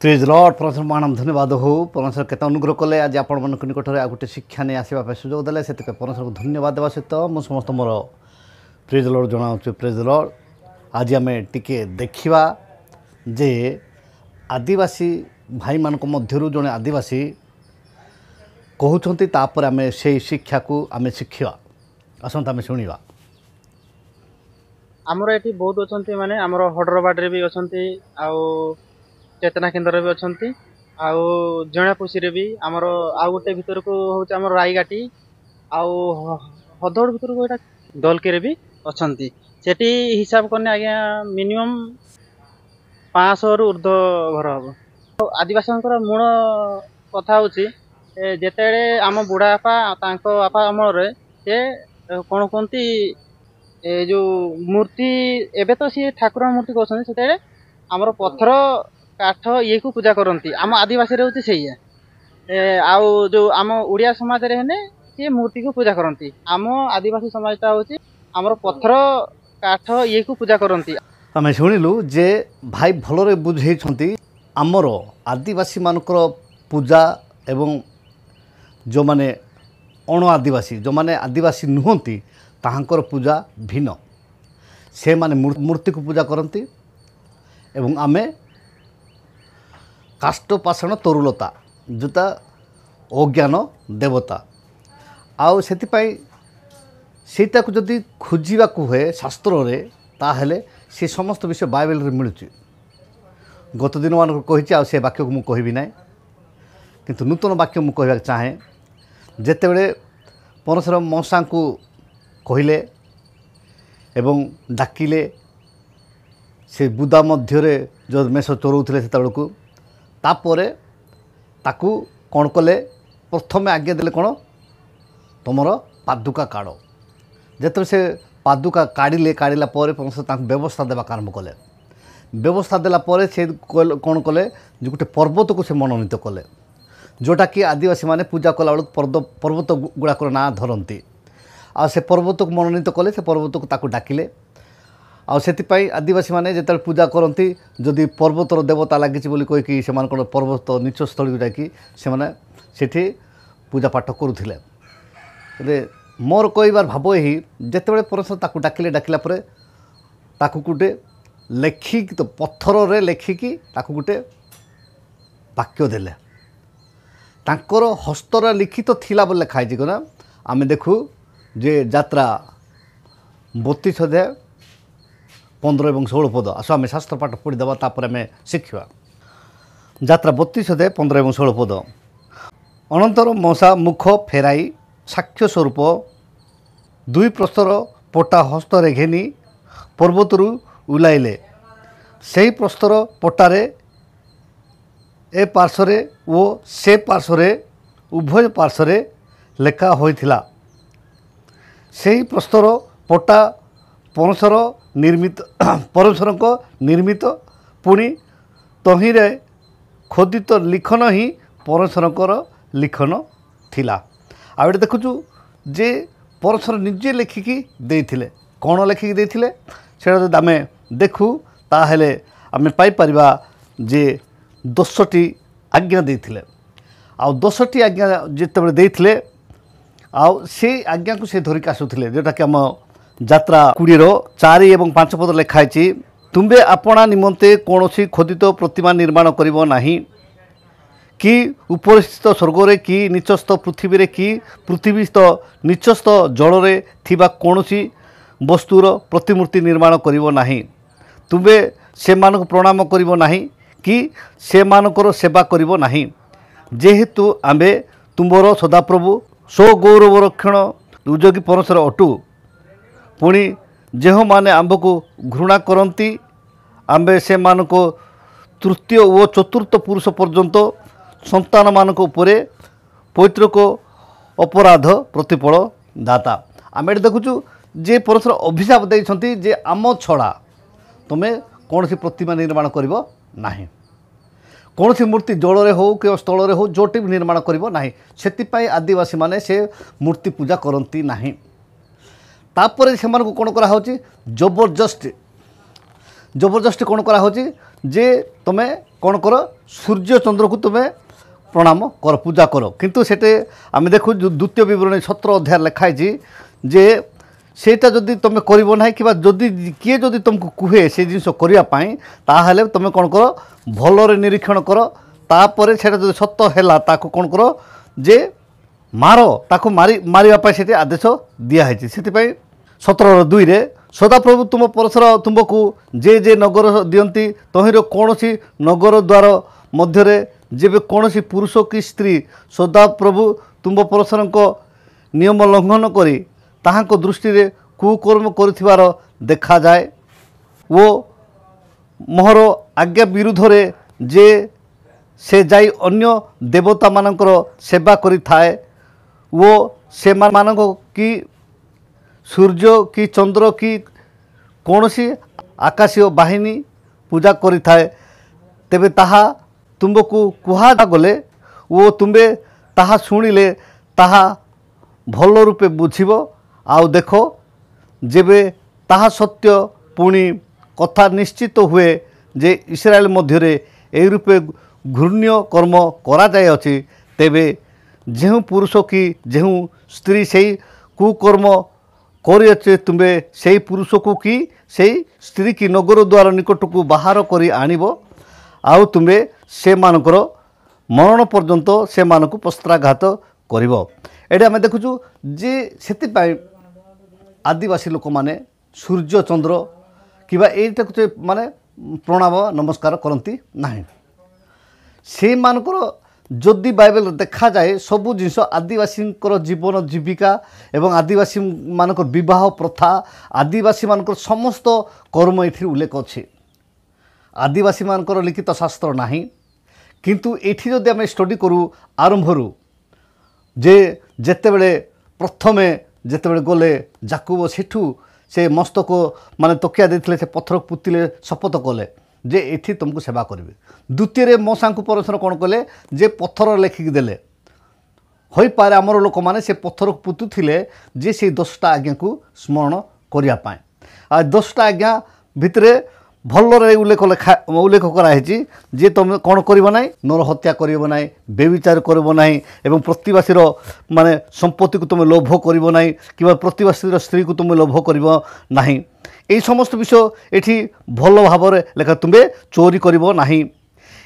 Praise Lord परमेश्वर महान धन्यवाद हो परमेश्वर केत अनुग्रह कले आज आपण मन निकट में आ गोटे शिक्षा नहीं आसवा सुजोग देले से परमेश्वर को धन्यवाद देवा सहित मुझ समस्त मोर प्रेज लॉर्ड जनाऊँ प्रेज लॉर्ड आज आम टिके देखा जे आदिवासी भाई मान मध्य जड़े आदिवासी कहते तापर आम से शिक्षा को आम शिखा आसत आम शुणा आमर ये बहुत अच्छा माने आमर हडरबाड़ भी अच्छा चेतना केन्द्र भी अच्छा जणापुसी भी आमर आउ गोटे भीतर को हूँ आम रायघाटी हदड़ भीतर को दलके भी अच्छा से हिसाब करने आज्ञा मिनिमम 500 रु ऊर्ध घर हम आदिवासी मूल कथा हूँ जिते आम बुढ़ा बापा बापा अमल से कौन कहती ए जो मूर्ति एबे तो सी ठाकुर मूर्ति कहते से आमर पत्थर काठ ये को पूजा करती आम आदिवासी रोचे से आउ जो आम उड़िया समाज रे हेने ये मूर्ति को पूजा करती आम आदिवासी समाजटा हूँ आमर पत्थर काठ ये को पूजा करती आम शुणिलु जे भाई भलरे बुझे आमर आदिवासी मानकर पूजा एवं जो माने अण आदिवासी जो माने आदिवासी नुहंती ताहांकर पूजा भिन्न से माने मूर्ति को पूजा करती एवं आमे काष्ठपाषाण तरुलता जोता अज्ञान देवता आउ सेतिपाई सेटा को जदि खोजिबा को हुए शास्त्र रे ताहेले से समस्त विषय बाइबल रे मिलुची गत दिन मान कही आ से वाक्य को मु कहबी ना किंतु नूतन वाक्य मु कहबा चाहे जेतेबेले परमेश्वर मौसा को कहले एवं डाकिले से बुदा मध्य जो मेष चोरौले से को तापरे ताकू कौन कले प्रथम आज्ञा देले कौन तुमर पादुका काढ़ जिते से पादुका काढ़ले काढ़ला परमेश्वर व्यवस्था देवा आरंभ कले व्यवस्था देला से कौन कले जो गोटे पर्वत को से मनोनीत कले जोटा कि आदिवासी माने पूजा कला बेलू पर्वत गुड़ाक ना धरती आ से पर्वत को मनोनीत कले से पर्वत को ताकू डाकिले आदिपाई आदिवासी माने जिते पूजा करती जदि पर्वतर देवता लगी बोली कहीकि से पर्वत नीचस्थली जाकि से पूजा पाठ करुले मोर कहबार भाव यही जिते परमेश्वर ताकू डाकिले डाकिला ताकू गोटे लेखिक तो पत्थर रे लेखिकी ताकू गोटे वाक्य देले तांकर हस्तर लिखित थिला बोले लिखाई ना आम देखू जे यात्रा 32 अध्याय 15 और 16 पद आस आम शास्त्र पाठ पढ़ीदे तापर आम शिखा यात्रा 32 अध्याय 15 और 16 पद अनंतर मौसा मुख फेराई साक्ष्य स्वरूप 2 प्रस्तर पटा हस्तरे घेनी पर्वतरू उलाइले से प्रस्तर पटारे ए पार्श्वरे ओ से पार्श्वरे उभय पार्श्वरे लेखा होइथिला से प्रस्तर पटा परमेश्वर निर्मित परमेश्वर को निर्मित पुणी तहिरे खोदित लिखन ही परमेश्वर लिखन थिला आ देखु जे परमेश्वर निजे लेखिकी देथिले कौन लेखिकी देथिले सेटा जदि आमे देखु ताहेले आमे पाई परिबा जे 10टी आज्ञा देथिले आ 10टी आज्ञा जितेबाला देथिले आउ से आज्ञा को से धरिक आसुथिले जोटा कि आम यात्रा 20 और 4 और 5 पद लिखाई तुम्बे आपणा निमंते कौनसी खोदित प्रतिमा निर्माण करिवो नाही कि उपरस्थित स्वर्ग कि नीचस्थ पृथ्वी रे कि पृथ्वीस्थ नीचस्थ जल रे थिबा कौनसी वस्तुर प्रतिमूर्ति निर्माण करिवो नाही तुम्बे से मानक प्रणाम करिवो नाही कि से मानकर सेवा करिवो नाही जेहेतु आम्बे तुमर सदाप्रभु सो गौरव रक्षण उद्योगी परमेश्वर अटु पुणी जेह माने आंब को घृणा करती आंबे से मानको तृतीय और चतुर्थ पुरुष पर्यंत संतान मानक उपरे पैतृक अपराध प्रतिफल दाता आम देखुचु जे परमेश्वर अभिशाप देइछंती जे आम छड़ा तुम्हें कौन सी प्रतिमा निर्माण करिवो नाही कौन सी मूर्ति जल हो कि स्थल हो जोटी भी निर्माण करिवो नाही सेतिपाई आदिवासी माने से मूर्ति पूजा करती नाही तापर से कौन करा होची जबरदस्ती जबरदस्ती कौन करा होची जे तुमे कौन कर सूर्य चंद्र को तुमे प्रणाम कर पूजा कर किंतु सेटे आम देखु द्वितीय विवरणी 17 अध्याय लिखाई जे सेटा जदि तुम करिबो नाही कि जदि किए जदि तुमको कुहे से जिनस करिया पाई ताहले तुम कौन कर भलरे निरीक्षण कर तापर सेटा जदि सत्य हैला ताको कौन कर जे मार ताको मारिया पाई सेटे आदेश दिया है सेति पाई 17:2 रे सदाप्रभु तुम परसर तुमको जे जे नगर दियंती तहिर कौनसी नगर द्वार मध्य जेबे कौनसी पुरुष की स्त्री सदाप्रभु तुम परसर नियम लंघन करी ताहांको दृष्टि रे कुकर्म करुथिबार देखा जाए वो मोहर आज्ञा विरुद्ध रे जे से जाई अन्य देवता मानकर सेवा करी थाए वो से मानक की सूर्य की चंद्र की कौनसी आकाशीय बाहिनी पूजा करी थाए तेबे ताहा तुमको कुहा गले वो तुम्बे ताहा शुणिले ताहा भल रूपे बुझिबो आउ देखो जेबे ताहा सत्य पुणी कथा निश्चित हुए जे इस्राएल मध्य ए रूपे घृण्य कर्म करा जाय अछि तेबे जेहु पुरुष की जेहु स्त्री से कुकर्म करिए तुम्बे से पुरुष को कि से स्त्री की नगर द्वार निकट को बाहर करी आनिबो आउ तुम्बे से मानकर मरण पर्यंत से मानक पस्त्राघात करिबो। एटा आम देखुचु जे सेतिपाई आदिवासी लोक माने सूर्य चंद्र किबा एटा कुछ माने प्रणाम नमस्कार करती नाही से मानकर जदि बाइबल देखा जाए सबू जिनस आदिवासी जीवन जीविका एवं आदिवासी मानक विवाह प्रथा आदिवासी मानक समस्त कर्म ये उल्लेख अच्छे आदिवासी मानकर लिखित शास्त्र नाही किंतु एठी जदि आम स्टडी करूँ आरंभरू जे जेतेबेले प्रथमे जेतेबेले गले जाकुब सेठू से मस्तक माने तकिया देथिले से पत्थर पुतिले शपथ कले जे एठी तुमको सेवा करेंगे द्वितीय रे मौसा को परमेश्वर कौन कले जे पत्थर लेखिक देले हो पारे आमर लोक मैंने से पत्थर को पुतुथिले जे से 10टा आज्ञा को स्मरण करिया पाए आ 10टा आज्ञा भितरे भलरे उल्लेख कराई जे तुम कौन करिबो नाही नर हत्या करिबो नाही बेविचार करिबो नाही एवं प्रतिवासी माने संपत्ति को तुम लोभ करिबो नाही कि प्रतिवासी स्त्री को तुम लोभ करिबो नाही এই সমস্ত বিষয় এটি ভাল ভাবে লেখা তুমি চোরি করিব নাহি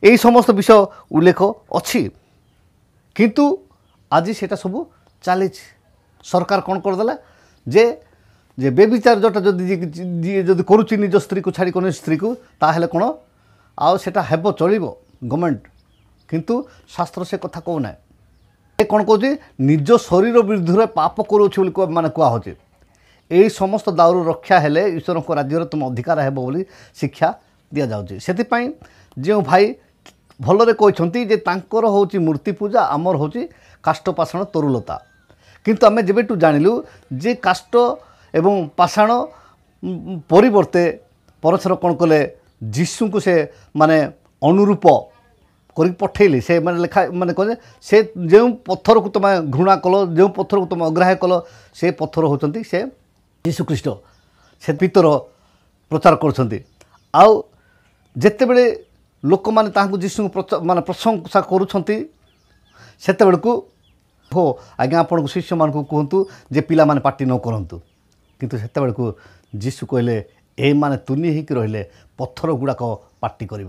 এই সমস্ত বিষয় উল্লেখ অছি কিন্তু আজি সেটা সব চালিছে সরকার কোন করদেলা যে যে বেবিচার যেটা যদি করুচি নিজ স্ত্রী को ছাড়ি কোন স্ত্রী को তাহলে কোন আও সেটা হেব চলিব গভর্নমেন্ট কিন্তু শাস্ত্র সে কথা কও না এ কোন কইছি নিজ শরীর বিরুদ্ধে পাপ করুছি বলি মানে কুয়া হচ্ছে এই সমস্ত দাউরু রক্ষা হেলে ईश्वर राज्यर तुम अधिकार हेब बोली शिक्षा दि जाउछि सेतिपाई जे भाई भलरे कहते जे तांकर होची मूर्ति पूजा आमर होची काष्ठ पाषाण तरुलता किंतु आमे जेबेटू जानिलु जे काष्ठ एवं पाषाण परिवर्ते परमेश्वर कोन कले जीशु को से माने अनुरूप करी पठेली से माने लेखा माने कहे से जो पत्थर को तुम घृणा कल जो पत्थर को तुम अग्राह्य कल से पत्थर होचंती से यीशुख्रीष्ट से पितर प्रचार करुँच आउ जिते बड़े लोक मैंने यीशु माने प्रशंसा करुँच से हो आज्ञा आपण शिष्य मान कहतु जे पिला माने पार्टी न करूँ किंतु से यीशु कहले ए माने तुनी होकर रहिले पत्थर गुड़ाक पार्टी कर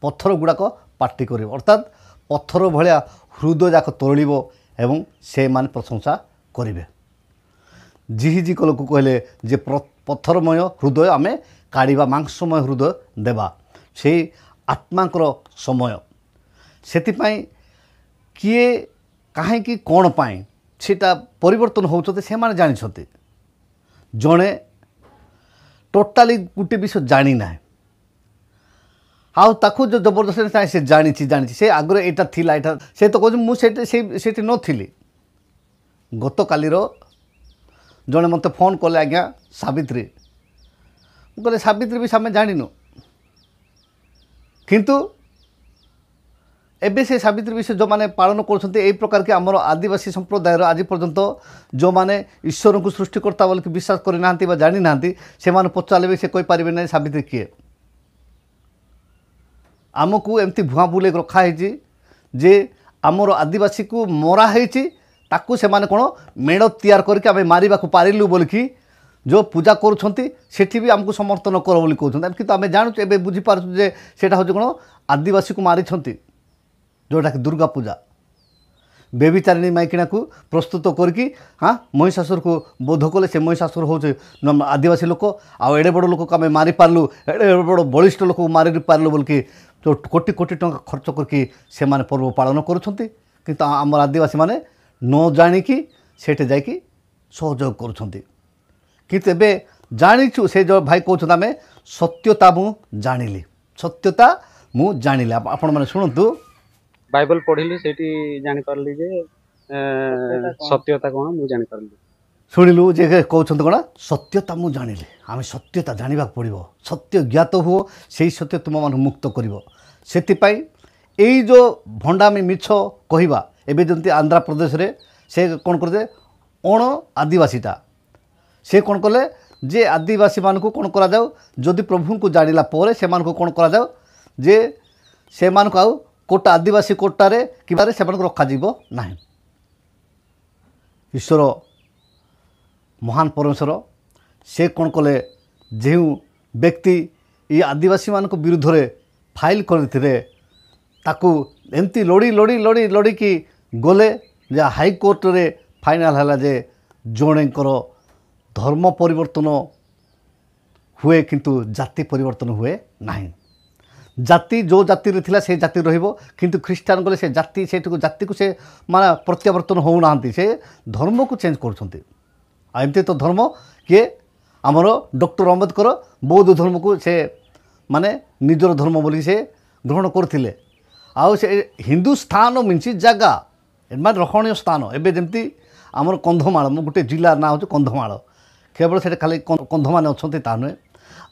पत्थर गुड़ाक पार्टी कर अर्थात पत्थर भाया हृदय जाक तोड़ब एवं से माने प्रशंसा करेंगे जिहिजी कल को कहले जे पत्थरमय हृदय आमे काढ़ा मांसमय हृदय देवा से आत्माकर समय सेतिपाई किए कहीं कौन पाई सेटा परिवर्तन होते से माने जानी जड़े टोटाली गोटे विषय जानी ना आउ ताकू जो जबरदस्त चाहे से जानी से आगरे एटा थिला एटा से तो कहूँ मुझे नी गत कालीर जड़े मत फोन कले आज्ञा सावित्री कहले सावित्री भी सामे जानिनु किंतु एबे से सावित्री विषय जो माने पालन करछन्ते एई प्रकार के हमर आदिवासी संप्रदायर आज पर्यंत जो माने ईश्वर को सृष्टिकर्ता बोल के विश्वास करि नांती बा जानि नांती से माने पचाले से कोइ पारिबे नै सावित्री किए आमको एमती भुआ बुले रखाही जे आमर आदिवासी को मरा होती ताकू से माने कौन मेड़ तैयार करके आम मारे पारिलु बोलिकी जो पूजा करुँच भी आमको समर्थन कर बोली कहते कि आम जानूँ ए बुझीपार्छु जे सेटा हूँ कौन आदिवासी को मारी जोटा कि दुर्गा पूजा बेबिचारिणी माइकिना को प्रस्तुत करके हाँ महिषासुर को बोध कले से महिषासुर हूँ आदिवासी लोक आउ एडे बड़ लोक आम मारी पार्लु एडे बड़ बलिष्ठ लोक मारी पार्लु बोलिकी तो कोटी कोटी टंका खर्च करके से माने पर्व पालन करुँच किंतु आम आदिवासी माने न जाणिकी सेठे जाइकी सहयोग करुँच किंतु एबे जानीचु से जो भाई कहते आम सत्यता मु जानिली सत्यता मु जानिली आपण माने शुणु बाइबल पढ़िली सेठी जानि पारली जे सत्यता कोन मु जानि पारली शुणिलु जे कहते कौन सत्यता मु जानिली आम सत्यता जानवा पड़ो सत्य ज्ञात हुओ से सत्य तुम मान मुक्त कर यही जो भंडामी मिछ कहवा एवं जमी आंध्र प्रदेश रे से कौन करते अण आदिवासीटा से कौन कले जे आदिवासी मान को कौन करा जाऊ जदि प्रभु को जानिला पोरे से मान को कौन करा जाऊ जे से मान को आउ कोटा आदिवासी कोटारे कि से रखा ना ईश्वर महान परमेश्वर से कौन कले जो व्यक्ति ये आदिवासी मान विरुद्ध रे फाइल करते ताकू एमती लड़ी लड़ी लड़ी लड़ी कि गले जे हाईकोर्ट रे फाइनाल है जे जणेकर धर्म परिवर्तन हुए किंतु जाति परिवर्तन हुए नहीं जाति जो जाति रे थिला से जाति रहिबो किंतु ख्रीस्टान गले से जाति से जाति को से माने प्रत्यावर्तन हो नांती से धर्म को चेंज करछंती एमती तो धर्म किए आमर डॉक्टर अम्बेडकर बौद्ध धर्म को से माने निजर धर्म बोली से ग्रहण करथिले आउ से हिंदुस्तान मीन्स जगह माने रखणीय स्थान एबे जमती आमर कंधमाल मो गोटे जिला ना हो कंधमाल केवल से खाली कंध मैंने अच्छा ता नुहे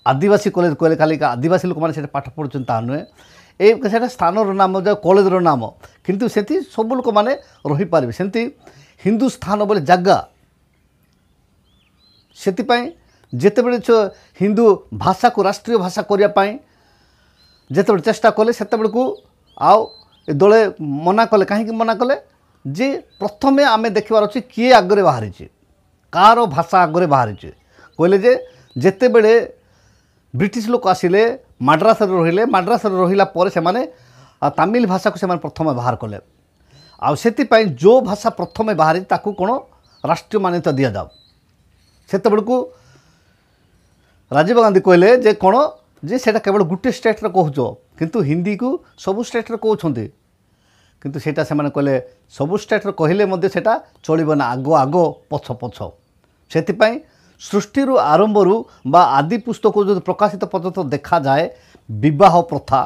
आदिवासी कॉलेज कहले खाली आदिवासी लोक मैंने पाठ पढ़ुं ता नुहे ये स्थान नाम जो कॉलेज नाम किंतु से सब लोक मैंने रहीपर सेमती हिंदुस्तान बोले जगह से जितेबले हिंदू भाषा को राष्ट्रीय भाषा करने जिते चेष्टा कले से आउ दले मना कले कहीं मना कले जे प्रथमे आमे देखबार अच्छे किए आगे बाहरी कार भाषा आगे बाहरी कहले जे जिते बड़े ब्रिटिश लोक आसिले मद्रास रहिले मद्रास रहिला पर से माने तमिल भाषा को से प्रथम बाहर कले आउ जो भाषा प्रथमे बाहरी ताकू कौन राष्ट्रीय मान्यता दि जाओ से राजीव गांधी कहले जे कौन जे सेटा केवल गोटे स्टेट रे कहूच किंतु हिंदी को सबु स्टेट रे कहउछंती किंतु सेटा से माने कहले सबु स्टेट रे कहले मध्ये सेटा चलिबो ना आगो आगो पछ पछ सेति पई सृष्टि आरंभ बा आदि पुस्तक जो प्रकाशित पर्यंत देखा जाए विवाह प्रथा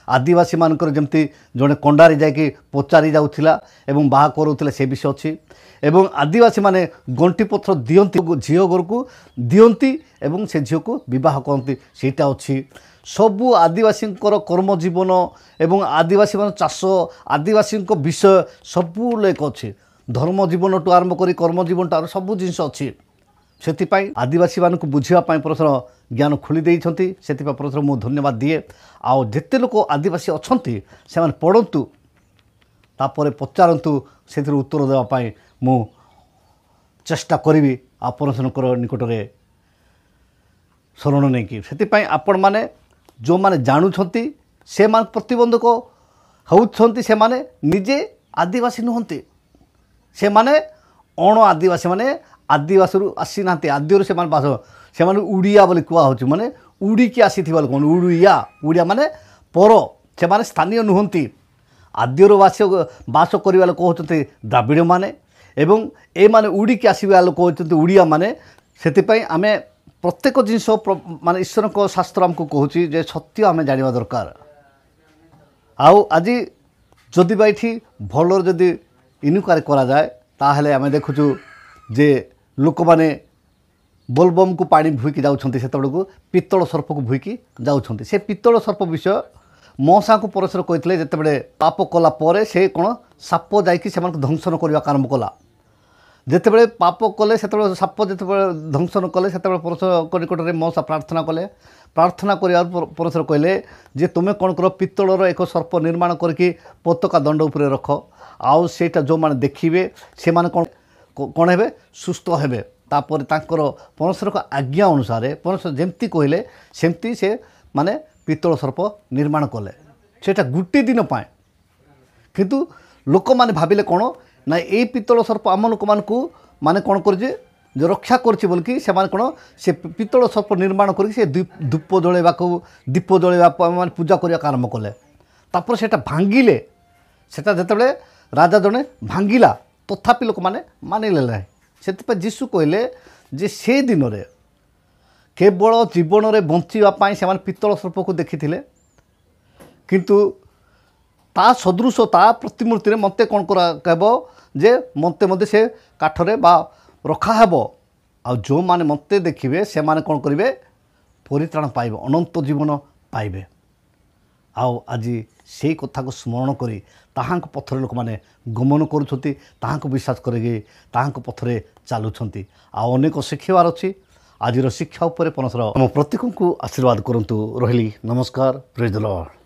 आदिवासी मानकर जमती जड़े कंडारी जाकि पचारि जाउथिला एवं बाहा करूथिले से विषय अच्छी एवं आदिवासी माने गंटी पत्र दियंती झील घर को दियंती एवं से झील को विवाह करती सेटा अच्छी सबू आदिवासी कर्म जीवन एवं आदिवासी मान चाष आदिवासी विषय सबू लेख अच्छी धर्म जीवन टू आरंभ कर कर्म जीवन टू सबू जिनस अच्छी से आदिवासी मानक बुझापी परस्पर ज्ञान खोली देइछंती सेतिपा परस्पर मु धन्यवाद दिए आउ जेते लोक आदिवासी अछंती से माने पढ़ंतु तापर पचारंतु से उत्तर देवाई मु चेष्टा करी आपणकर निकट में शरण नहीं कि से आपण मैंने जो मैंने जानुंट से प्रतिबंधक होती से माने निजे आदिवासी नुहंती से माने अण आदिवासी माने आदिवासी आसी ना आद्य से बास से उड़िया बोली कहु माने उड़ीकी आसी लोक उड़िया उड़िया माने पर से माने स्थानीय नुहंती आद्यर बास करवा लोक होती द्राविड़ माने एवं ए माने उड़ीकी आसवा लोक होती उड़िया माने से आम प्रत्येक जिनस माने ईश्वर को शास्त्र आमको कहूँ जे सत्य आम जाना दरकार आउ आज जदि बा ये भल जदि इनक्वारी करा जाए ताहले आम देखुचु जे लोक माने बोलबम को पानी भुईकी जाउछंती सेतबेले को पित्तल सर्प को भुईकी जाउछंती से पित्तल सर्प विषय मौसा को परमेश्वर कहते जितेबले पाप कला परे से कौन साप जाकि से ध्वंसन करने आरंभ कला जितेबले पाप कले से साप जिते ध्वंसन कले से परमेश्वर निकट में मौसा प्रार्थना कले ପ୍ରାର୍ଥନା କରିବା ପରଥର କହିଲେ ଯେ ତୁମେ କ'ଣ କର ପିତ୍ତଳର ଏକ ସର୍ପ ନିର୍ମାଣ କରିକି ପତାକା ଦଣ୍ଡ ଉପରେ ରଖ ଆଉ ସେଇଟା ଯେଉଁମାନେ ଦେଖିବେ ସେମାନେ କ'ଣ ହେବେ ସୁସ୍ଥ ହେବେ। ତାପରେ ତାଙ୍କର ପରମେଶ୍ୱରଙ୍କ ଆଜ୍ଞା ଅନୁସାରେ ପରମେଶ୍ୱର ଯେମିତି କହିଲେ ସେମିତି ସେ ମାନେ ପିତ୍ତଳ ସର୍ପ ନିର୍ମାଣ କଲେ ସେଇଟା ଗୋଟିଏ ଦିନ ପାଇଁ। କିନ୍ତୁ ଲୋକମାନେ ଭାବିଲେ କ'ଣ ନା ଏଇ ପିତ୍ତଳ ସର୍ପ ଆମ ଲୋକମାନଙ୍କୁ ମାନେ କ'ଣ କରିଛି যে রক্ষা করছে বলকি সেমানে কোণ সে পিতল সর্প নির্মাণ করি সে ধূপ জলাইবাকু দীপ জলাইবা মানে পূজা করা আরম্ভ কলে। তারপরে সেটা ভাঙ্গিলে সেটা যেতবে রাজা জনে ভাঙ্গিলা তথাপি লোক মানে মানিলে না। সেপাই যীশু কহিলে যে সেই দিনরে কেবল জীবনরে বঞ্চিবা পাই সেমানে পিতল সর্পকু দেখিলে কিন্তু তা সদৃশ তা প্রতিমূর্তি মতে কোণ করা কহব যে মতে মধ্যে সে কাঠরে বা রখা হব ଆଉ ଯେଉଁମାନେ ମୋତେ ଦେଖିବେ ସେମାନେ କ'ଣ କରିବେ ପରିତ୍ରାଣ ପାଇବେ ଅନନ୍ତ ଜୀବନ ପାଇବେ। ଆଉ ଆଜି ସେଇ କଥାକୁ ସ୍ମରଣ କରି ତାହାଙ୍କ ପଥରେ ଲୋକମାନେ ଗମନ କରୁଛନ୍ତି ତାହାଙ୍କୁ ବିଶ୍ୱାସ କରିକି ତାହାଙ୍କ ପଥରେ ଚାଲୁଛନ୍ତି। ଆଉ ଅନେକ ଶିଖିବାର ଅଛି। ଆଜିର ଶିକ୍ଷା ଉପରେ ପରମେଶ୍ୱର ଆମ ପ୍ରତ୍ୟେକଙ୍କୁ ଆଶୀର୍ବାଦ କରନ୍ତୁ। ରହିଲି ନମସ୍କାର। ପ୍ରେଜ୍ ଦ ଲର୍ଡ।